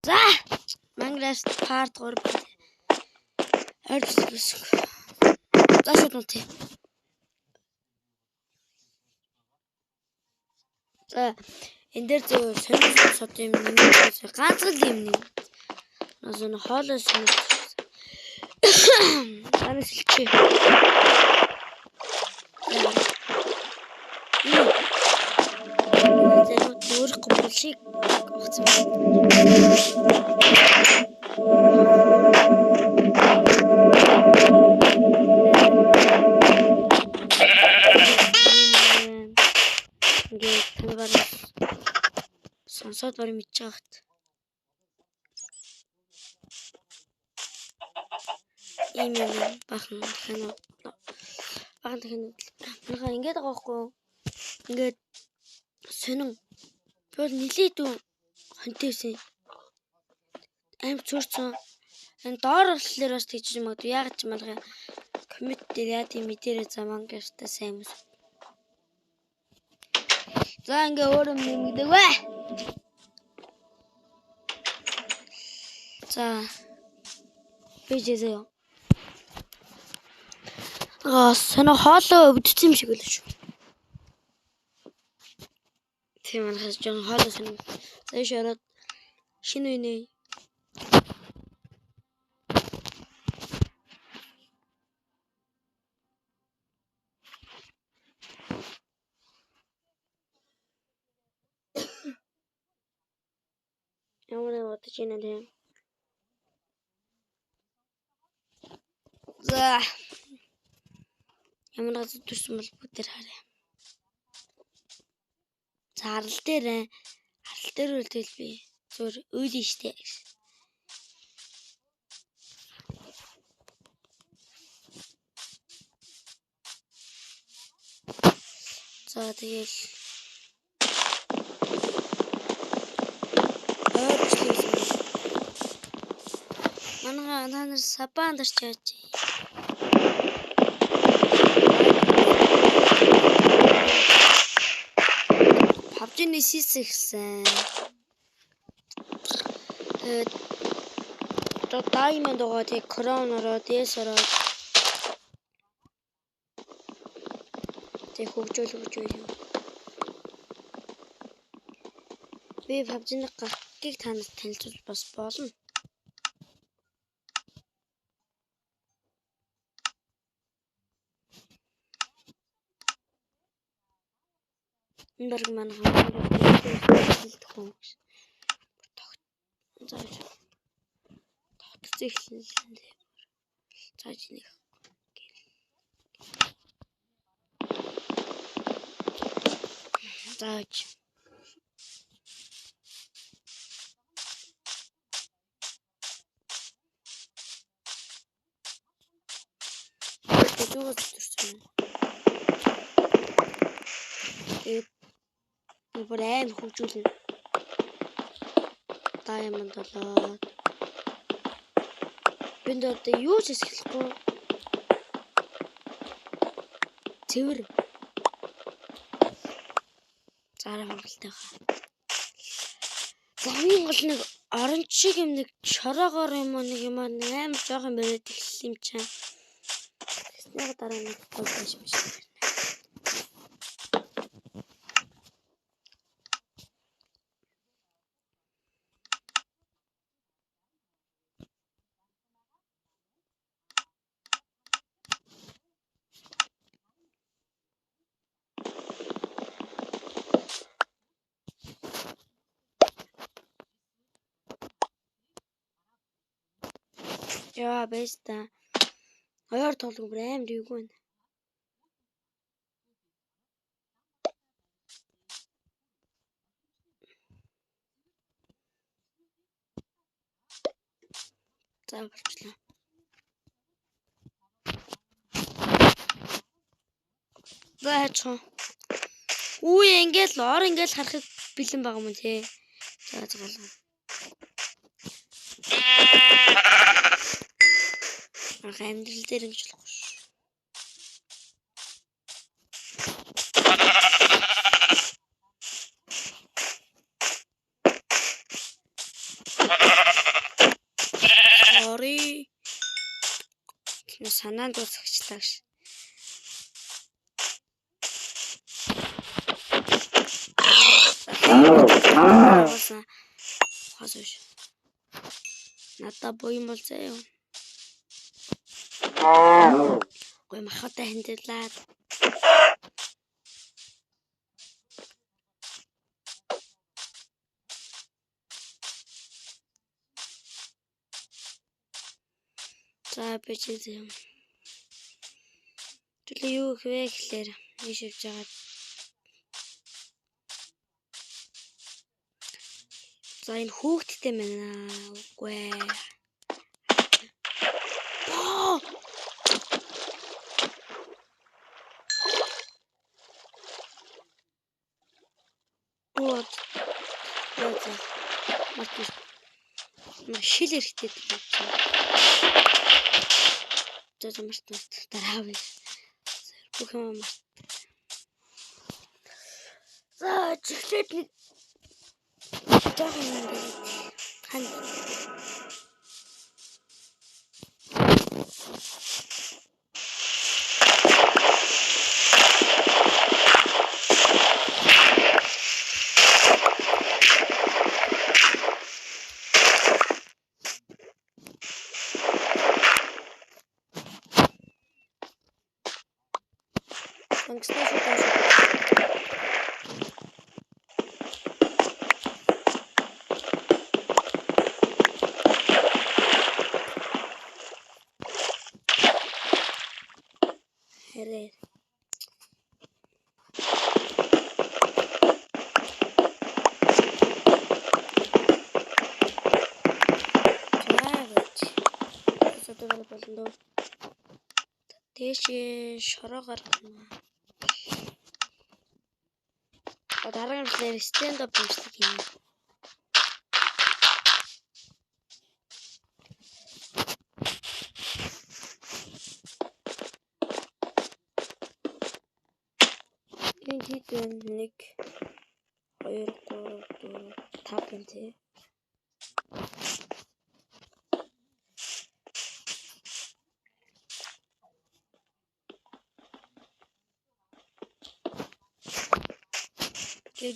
За Minecraft part 3 арилж за шууд үнтэй. За энэ дээр зөв сонирхол сод юм нэмээд ганцхан юм нэг. Насаа хоолой сонирхол. Ганц хэлчихье. Өөр гомболшиг ухцсан. Ингээд танаар сонсоод барь мэдчихээгт. Ийм юм бахан дахин манайхаа ингээд байгаа байхгүй. Ингээд сонин бол нилээдүү хонтойсэн аим цуурцсан энэ доор орлолоор бас тэгж магадгүй яагаад ч малгай коммент дээр яа тийм мэдэрээ заман гэвтэй сайн юм. За ингээ өөр юм нэмэгдэг вэ. За бижээзээ соно хоолой өвдсөн юм шиг байлаа шүү. Тийм анхаас жон хоолой соно. За шараад шинэ үнэ. Ямар бодож байна лээ. За ямар газар төрсөн бол бүгдээр харъя. За арал дээр үлдээл би зур өөлөн штэ. За тэгэл манайга танаар сабан дарч яаж PUBG-ний сисгсэн. Diamond байгаа тэг crown ороод DS ороод тэг хөгжөөл юм. Би PUBG-ний гартыг танаас танилцуулж бас болно. Энэ баг манайхаа тохиом. Тогтцоо эхлэлээ. Цааш нэг. Зааж. Тэгвэл төрсөн. Бүр аим хөгжүүлнэ. Diamond болоод. Бинд одоо юу ч хэлэхгүй. Цэвэр. Зараа хангалттай хаа. Замын гол нэг оранж шиг юм нэг шороогоор юм уу нэг юм аим жоохон бариад эхэлсэн юм чам. Тэснийга дараа нэг гол биш юм шиг. Яа бэста. Хоёр толгой бүр аим дэвгүй байна. За болчихлоо. За хачаа. Үе ингээл ор ингээл харахыг бэлэн байгаа юм тий. За згаалаа. Амьдрал дээр юм жолоохгүй шүү. Sorry. Санаанд дуусчихлаа ш. Хасууш. Надаа буйн бол заяа. Гой махатай хэндэрлээд. За бичиж юм. Түлээ юу гэвэ гэхлээр ийш явж байгаа. За энэ хүүхдтэй мэнэ. Үгүй ээ. Вот. Машил эрэхтэй байна. За март дараа вэ. Бүх юм март. За чихлээд нэг хан. Хэрэг. Тэшээ шороо гаргана. Дараагийн плеер стенд ап хийх юм. Энэ хитэн 1 2 3 4 5 юм тий.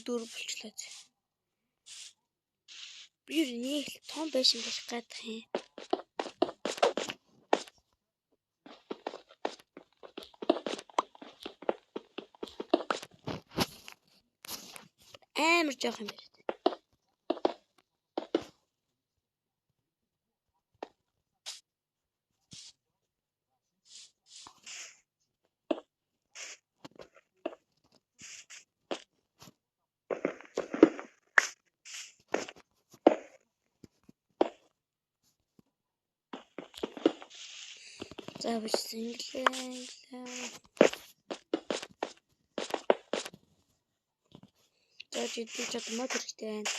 Дүүр болчлаа. Би нэг том байшин болох гэдэг юм. Амар жоох юм байна. За бичсэн инглээ. За жидээ ч мод хэрэгтэй байна.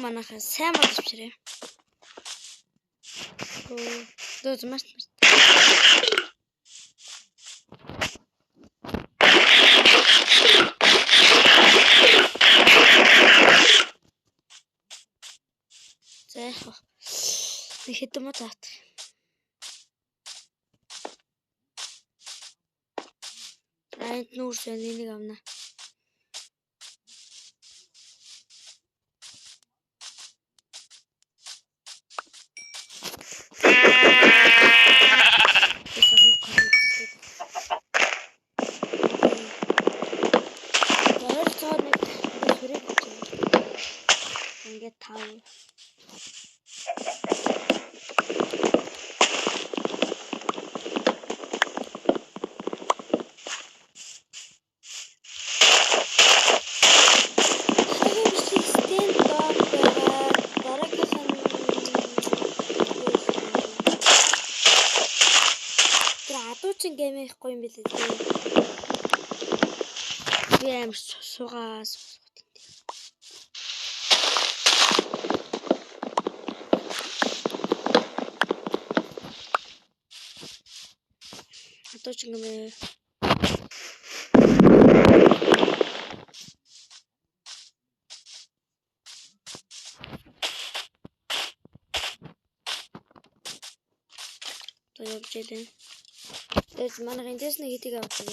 Манайхаа сайн болчихрээ. Дөөж март. За хэдэн мод заат. Энд нүүрс энийг авна. Хуучин гейм ихгүй юм билээ. Би амар суугаас. Хуучин гейм. Явж ялээ. Тэс манай эндээс нэг хитийг авдаг.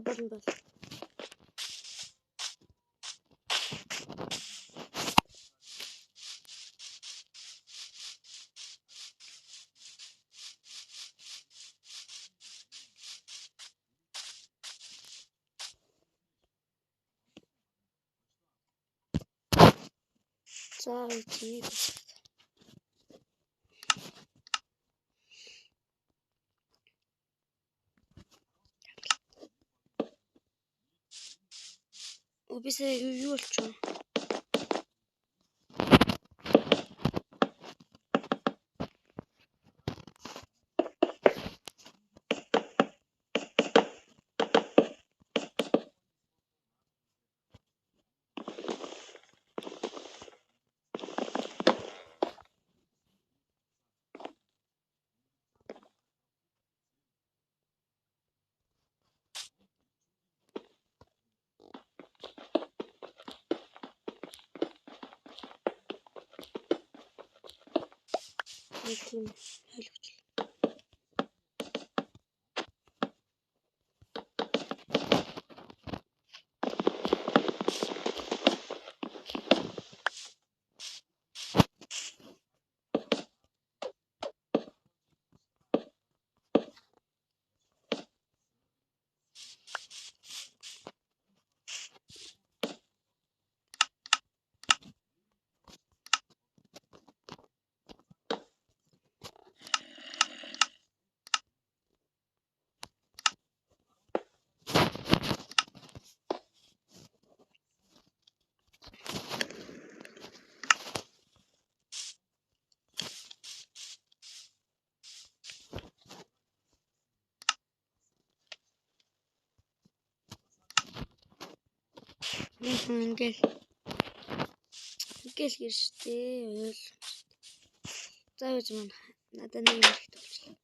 Бол за үгүй. Убисээ юу болчихоо? Тийм ойлгоч. Ингээл гэрштэй ойл. За үз мань надад нэг юм хэлчихлээ.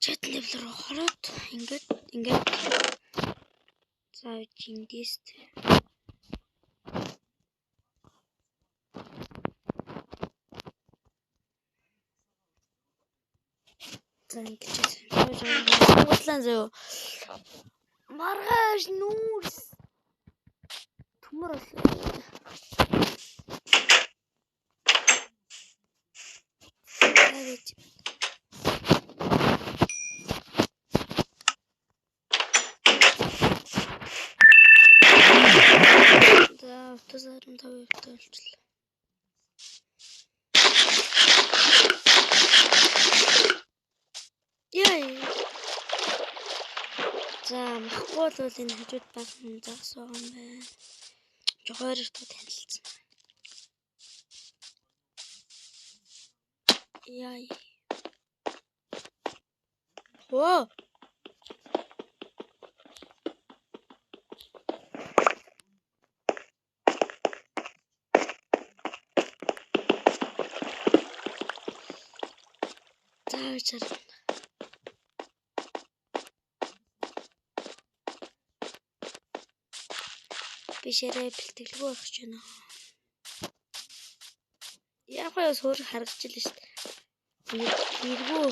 Chat level руу хараад ингээд за эндээс за ингээд бодлоо зөө маргааш нүүрс төмөр тавьчихлаа. Яа. За махгүй л энэ хажууд бахан загас байгаа юм байна. Жохоор иртүү танилцсан. Яа. Оо. Заавчаар бишээрээ бэлтгэлгүй байх ч байна. Яг яа суур харагдаж л шүү дээ. Нэргүү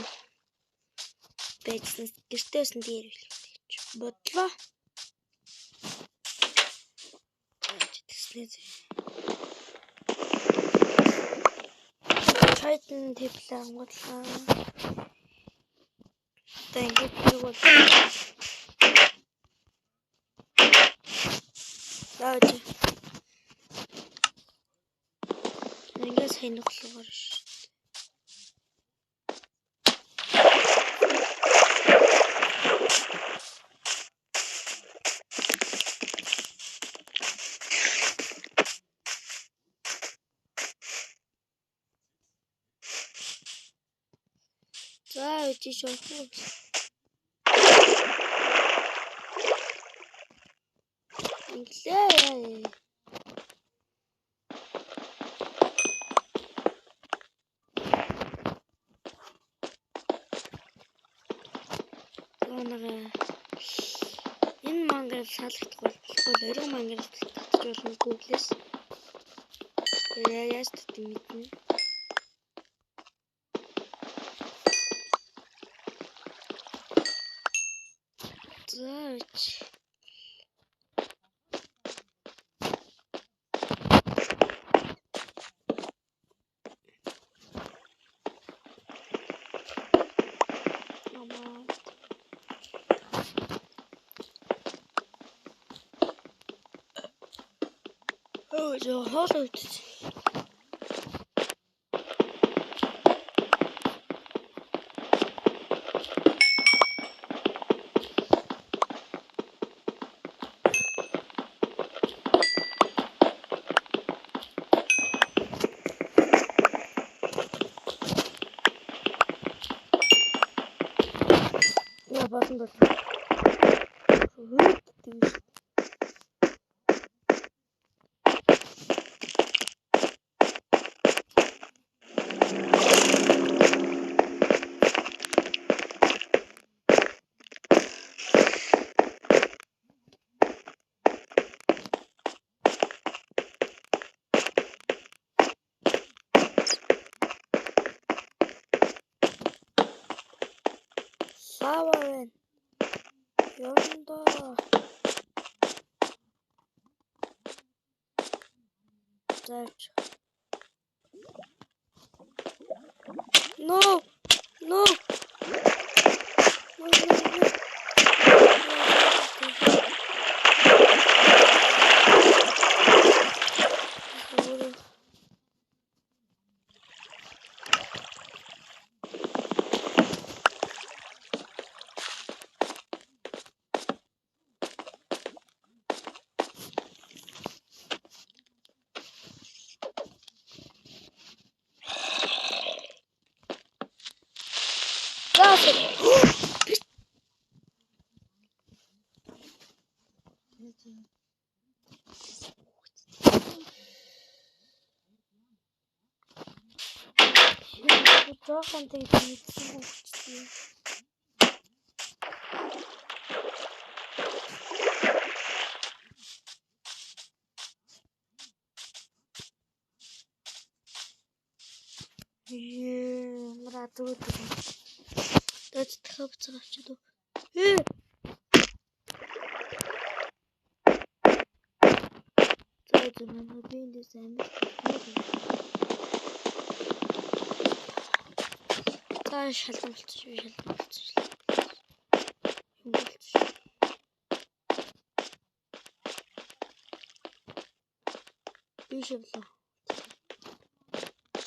байцсан гэртээс нь дээр билээ гэж бодлоо. Тэслээ. Titan тэвлээ онгодлаа. Одоо ингэж юу бол яаж ингэж хэнэглэгээр ш. За үгүй шүү. Инглээ. Энэ мангар шалгах болохгүй өргөн мангар татж болно Google-с. Яаж татах мэднэ. Заач. Oh, so hot. Я потом даже. Слава Ерунда. Дальше. No. Жоохон тэгээд мэдсэн хөвчтэй. Мрадууд. Дэд тахавцгаа авчиад. За манай биндээс амир. За шалган болчих. Юм болчих. Биш явлаа.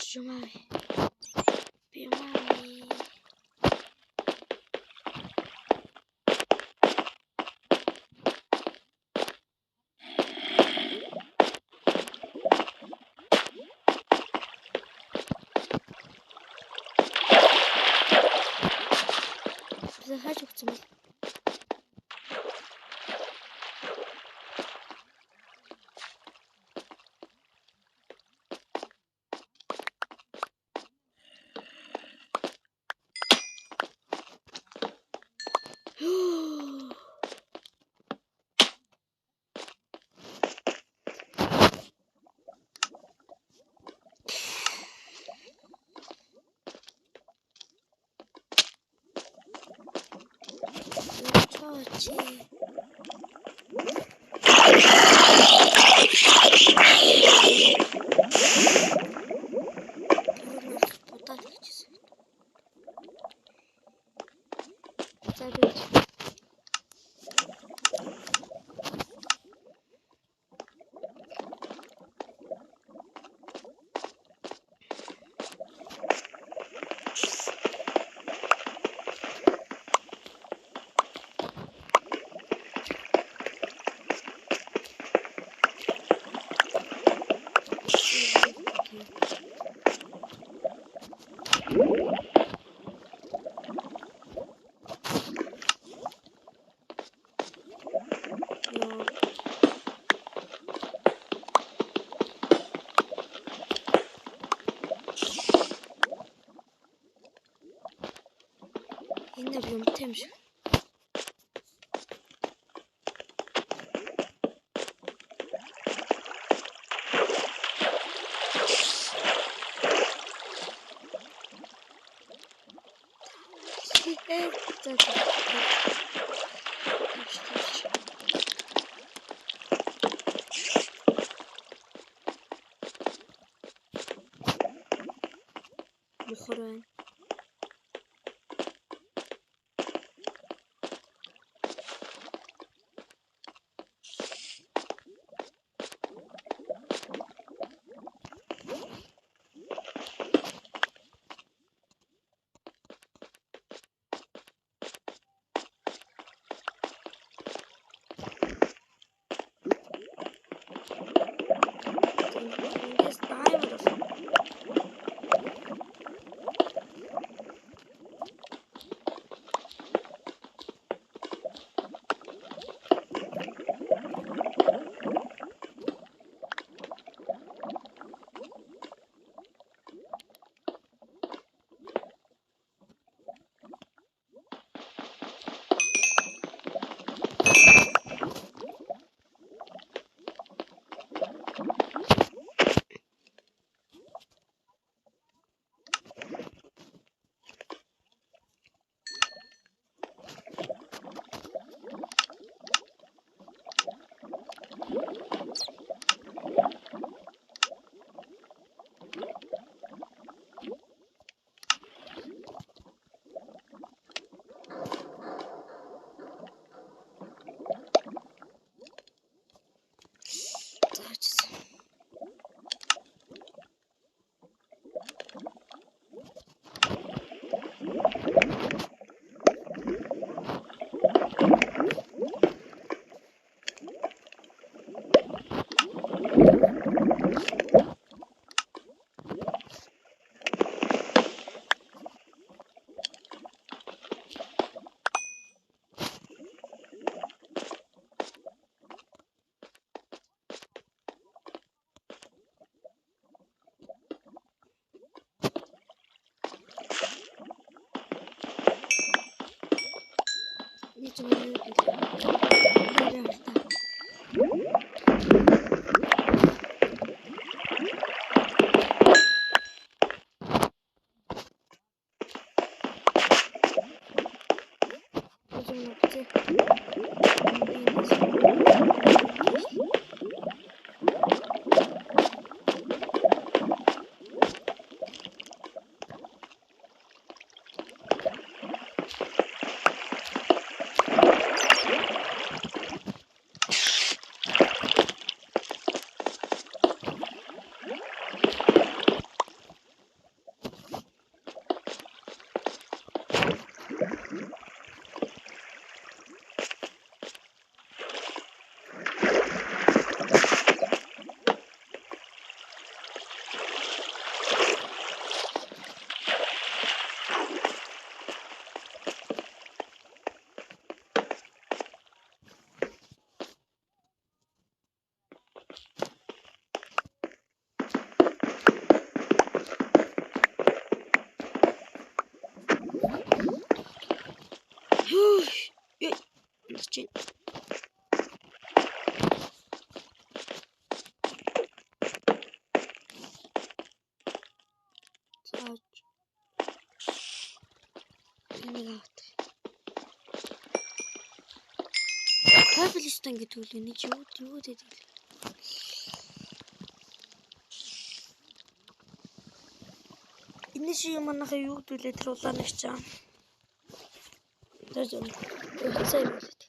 Жумаа. Бимаа. Захаж өгсөн бол. Сарич. Энэ юм тийм шүү. Мухар байна. Ингээс дааймар бол. Кабелистан гэдэг үл энэ юу гэдэг. Энэ шиг манайхаа юу гэдүүлээ тэр улаанагч аа. Даже цей будет.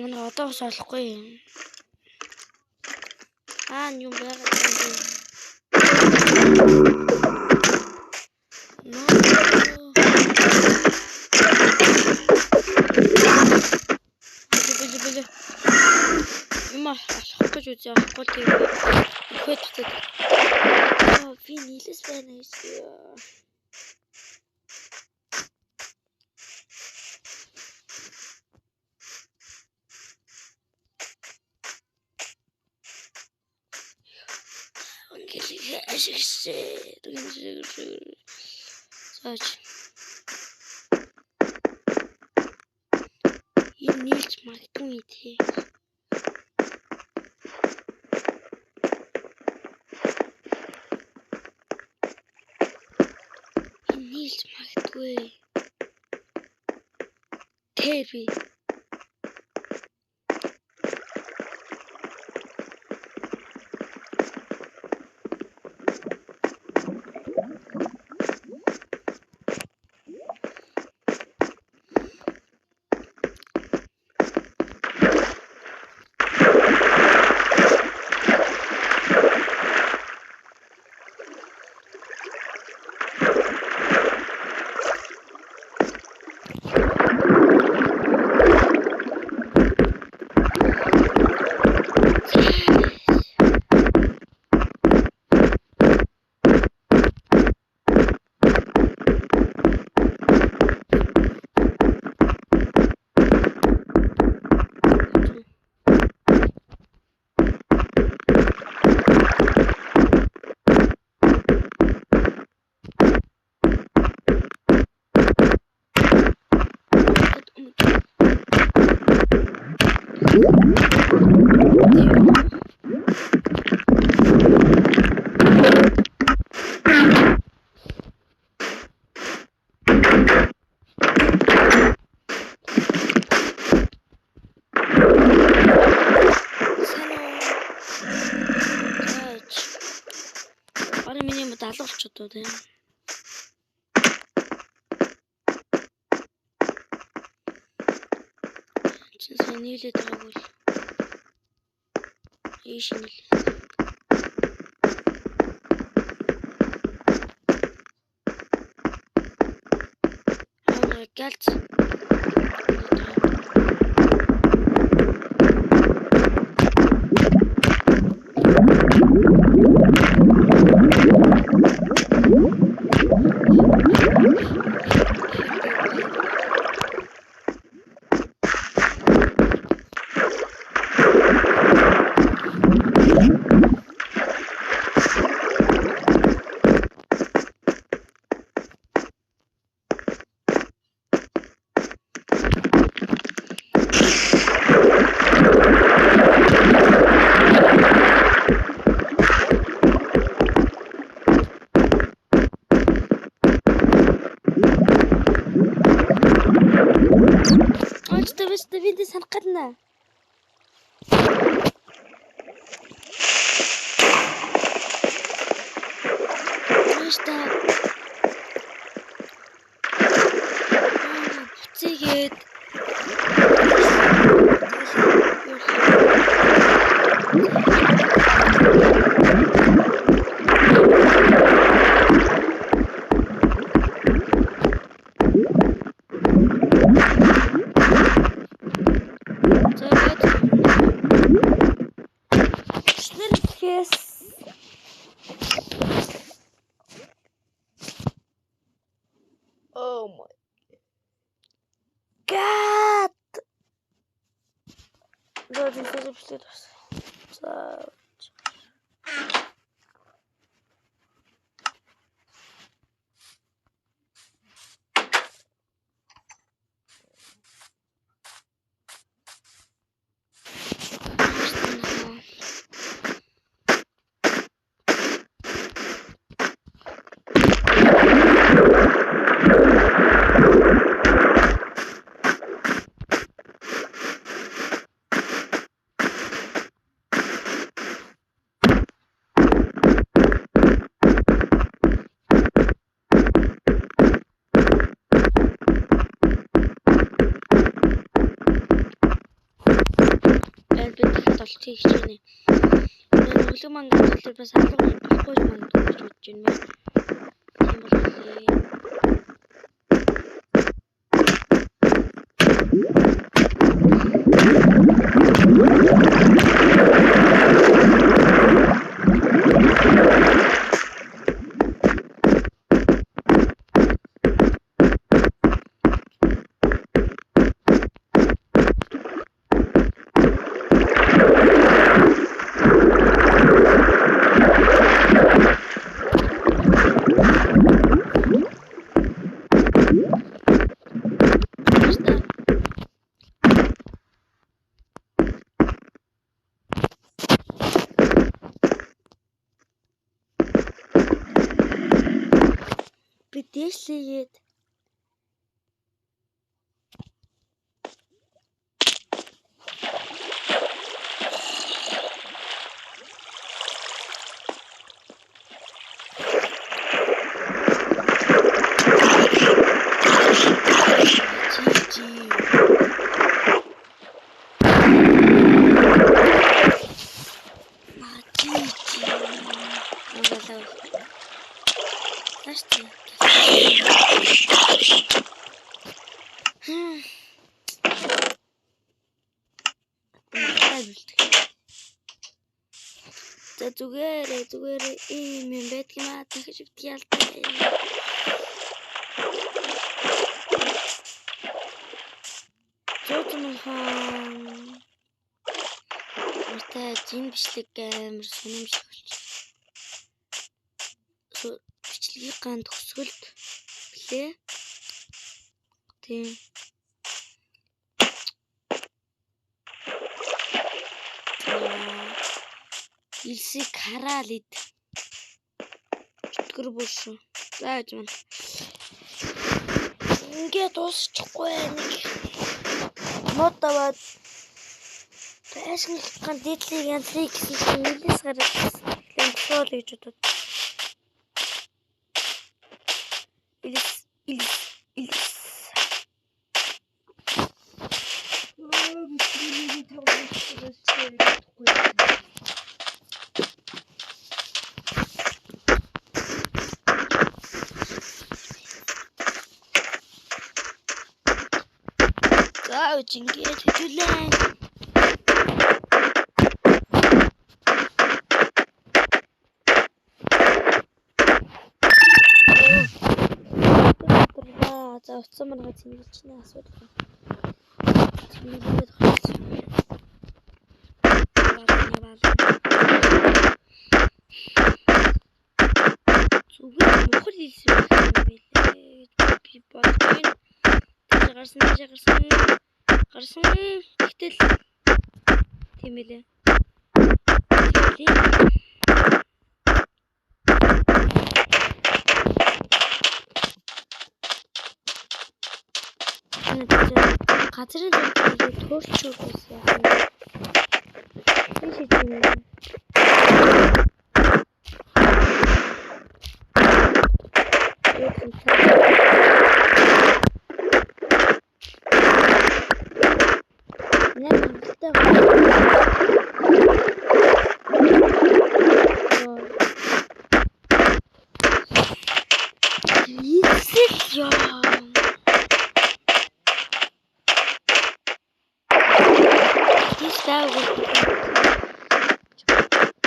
Манай одоо бас олохгүй юм. Юм байгаа юм. Юм олох гэж үзье. Олохгүй тийм. Ихэд тутад. Би нийлээс байна шүү. Сач. Ийм нийлж магадгүй тий. Нийлж магадгүй. Тэви. Миний мод алга болчиход тийм. Чи нийлээд байгаагүй л. Ийш нийл. Галц. Что видишь, санкадна? Что? Цигет. Oh my god! Вроде не запустилось. Тэгж байна. Өглөө мангад төлөв бас алга болохгүй мангад гэж бодож байна. Тийм боллоо. Бидээшлээд зүгээр ийм юм байдаг юм аа тэгэж ялтай. Зүүн Мөртэй зин бичлэг амар сонирмжлэг болчихсон. Бичлэгийн ган төгсгөлд блээ. Тийм. Үсийг хараал ид. Чөтгөр бүш. За гэж байна. Ингээд дуусчихгүй нэг мод аваад ашиглах дээдлийг янзрыг гэсэн нэлээс гараад лэмсгол гэж бодод. Илс. Ингээд хэвлээ. За уцсан манга цэмгэлж нэ асуудал. Цэмгэлээд гарсан. Зүгээр мохор хэлсэн юм байлээ. Би бодсон. Гарсан. Гэтэл тийм ээ. Газрын төлөвлөлийг төөрчүүл байсан. Тийм шиг юм.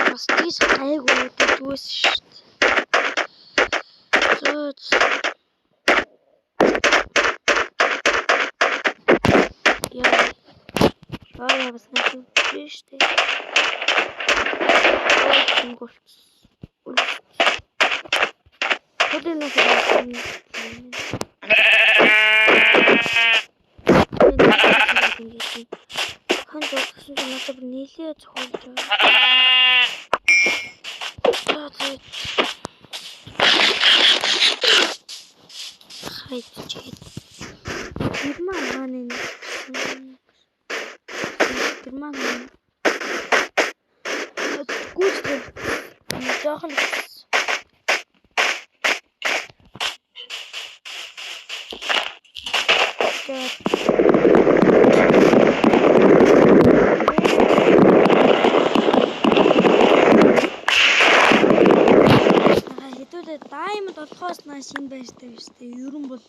Бас айгуу дүүс шít. Зөөц. Яа бас нэг шít. Хөдөлнөс надад нийлээ цохолж байгаа. Хайчээд. Герман гүйцэтгэл жоохон Diamond болохоос наа шинэ байртай биш үү? Ерөн бол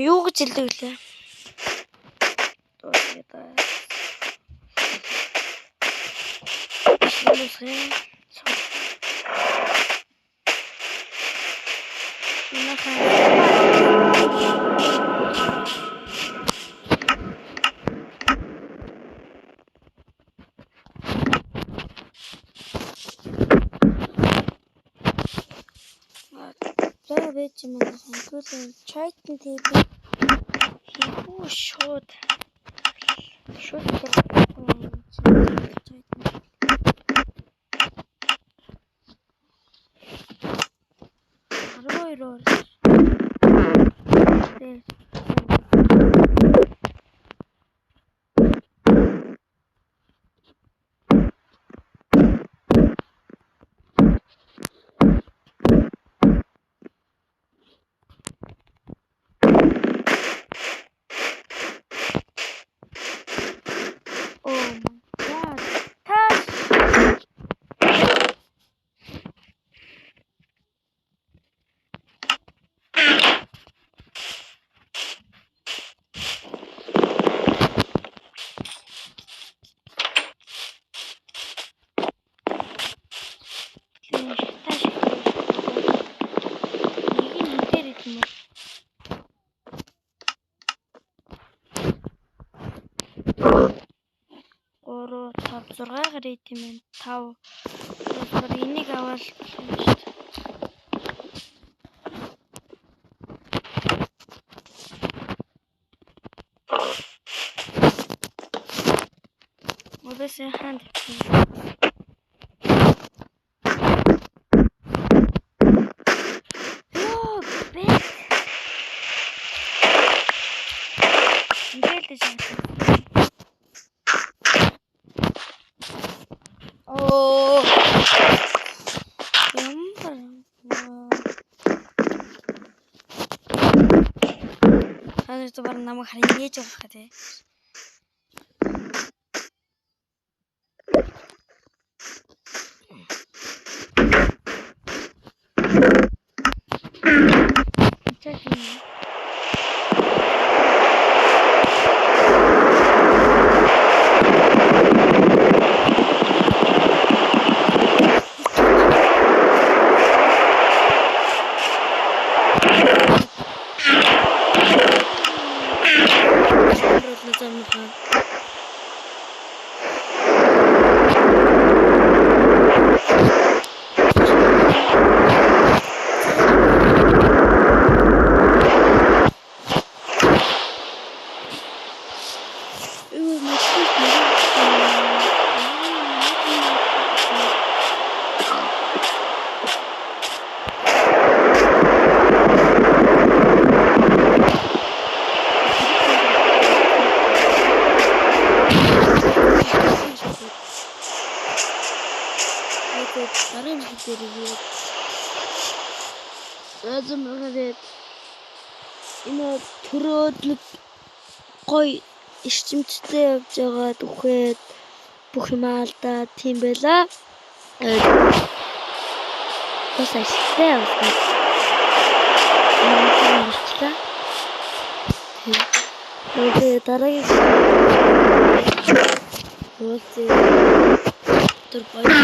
юу гэж хэлдэг лээ. Байж юм аа хангалттай чайтны тейбл хийх шууд item байна. 5. Тэгэхээр энийг аваад болох юм шүү дээ. Модосын ханд. Йоо, бэк. Ингээл шээ. Оо. Ямар. Ханаа ч баг намайг харин нээж байгаа тий. Энэ төрөөдлөг гой эрчимчтэй явж байгаа түүхэд бүх юм алдаа тийм байла. Бас ашигтай явсан. Тэгээ дараагийн тэр баяр